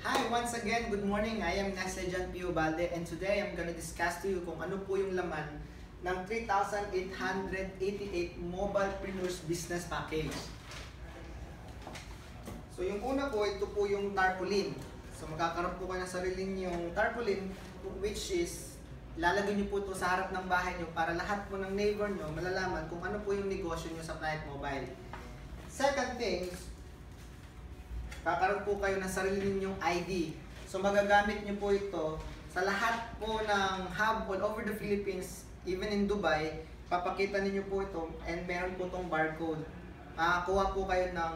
Hi, once again, good morning. I am Naxejan Pio Balde and today I'm gonna discuss to you kung ano po yung laman ng 3,888 Mobilepreneurs Business Package. So yung una po, ito po yung tarpaulin. So magkakaroon po kayo ng sarili yung tarpaulin, which is lalagay nyo po ito sa harap ng bahay nyo para lahat po ng neighbor nyo malalaman kung ano po yung negosyo nyo sa Planet Mobile. Second thing, kakaroon po kayo ng sarili ninyong ID. So magagamit nyo po ito sa lahat po ng hub all over the Philippines, even in Dubai. Papakita ninyo po ito and meron po itong barcode. Makakuha po kayo ng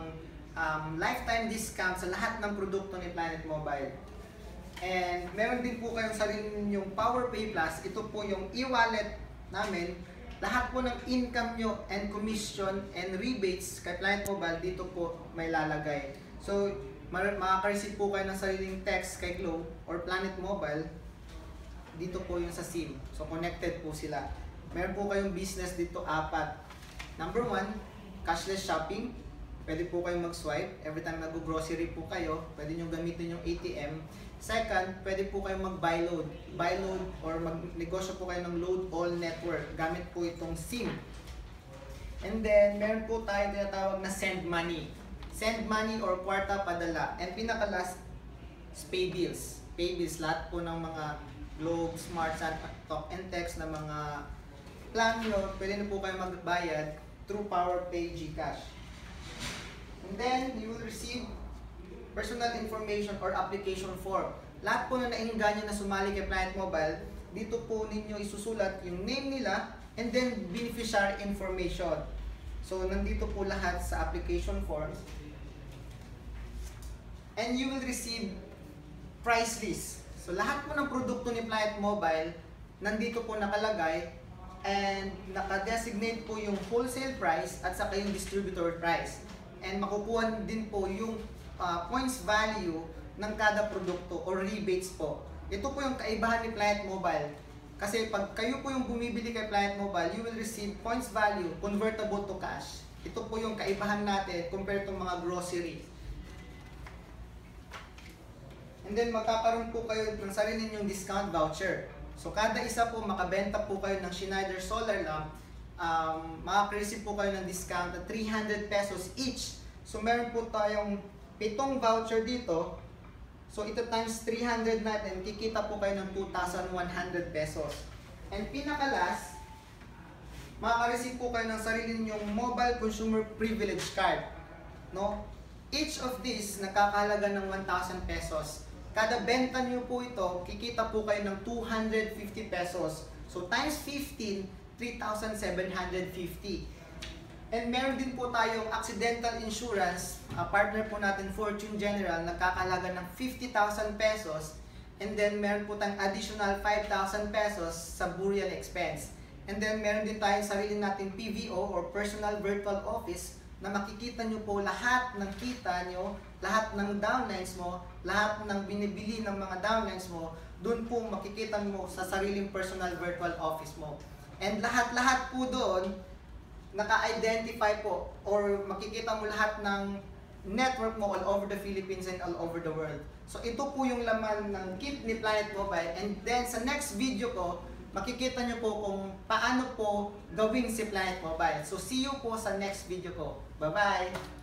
lifetime discount sa lahat ng produkto ni Planet Mobile. And meron din po kayong sarili ninyong PowerPay Plus. Ito po yung e-wallet namin. Lahat po ng income nyo and commission and rebates kay Planet Mobile dito po may lalagay. So, makaka-receive po kayo ng sariling text kay Globe or Planet Mobile. Dito po yung sa SIM. So, connected po sila. Meron po kayong business dito, 4. Number 1, cashless shopping. Pwede po kayong mag-swipe. Every time nag-grocery po kayo, pwede nyo gamitin yung ATM. Second, pwede po kayong mag-buy load. Buy load or mag-negosyo po kayo ng load all network. Gamit po itong SIM. And then, meron po tayo tinatawag na send money. Send money or kwarta padala. And pinaka-last is pay bills. Pay bills, lahat po ng mga Globe, Smart, Talk and Text na mga plan nyo, pwede na po kayo magbayad through PowerPay GCash. And then, you will receive personal information or application form. Lahat po na nainggan nyo na sumali kay Planet Mobile, dito po ninyo isusulat yung name nila and then beneficiary information. So, nandito po lahat sa application forms. And you will receive price list. So, lahat po ng produkto ni Planet Mobile, nandito po nakalagay and naka-designate po yung wholesale price at saka yung distributor price. And makukuha din po yung points value ng kada produkto or rebates po. Ito po yung kaibahan ni Planet Mobile. Kasi pag kayo po yung bumibili kay Planet Mobile, you will receive points value convertible to cash. Ito po yung kaibahan natin compared to mga grocery. And then magkakaroon po kayo ng sarili ninyong discount voucher. So kada isa po makabenta po kayo ng Schneider Solar Lamp, makaka-receive po kayo ng discount na 300 pesos each. So meron po tayong 7 voucher dito. So ito times 300 natin, kikita po kayo ng 2,100 pesos. And pinaka-last, makaka-receive po kayo ng sarili ninyong Mobile Consumer Privilege Card. No? Each of these nakakahalaga ng 1,000 pesos. Kada benta nyo po ito, kikita po kayo ng 250 pesos. So times 15, 3,750. And meron din po tayong accidental insurance, partner po natin Fortune General, nagkakalaga ng 50,000 pesos. And then meron po tayong additional 5,000 pesos sa burial expense. And then meron din tayong sarili nating PVO or Personal Virtual Office na makikita nyo po lahat ng kita nyo, lahat ng downlines mo, lahat ng binibili ng mga downlines mo, doon po makikita mo sa sariling personal virtual office mo. And lahat-lahat po doon, naka-identify po or makikita mo lahat ng network mo all over the Philippines and all over the world. So ito po yung laman ng kit ni Planet Mobile. And then sa next video ko, makikita nyo po kung paano po gawin si Planet Mobile. So see you po sa next video ko. Bye-bye!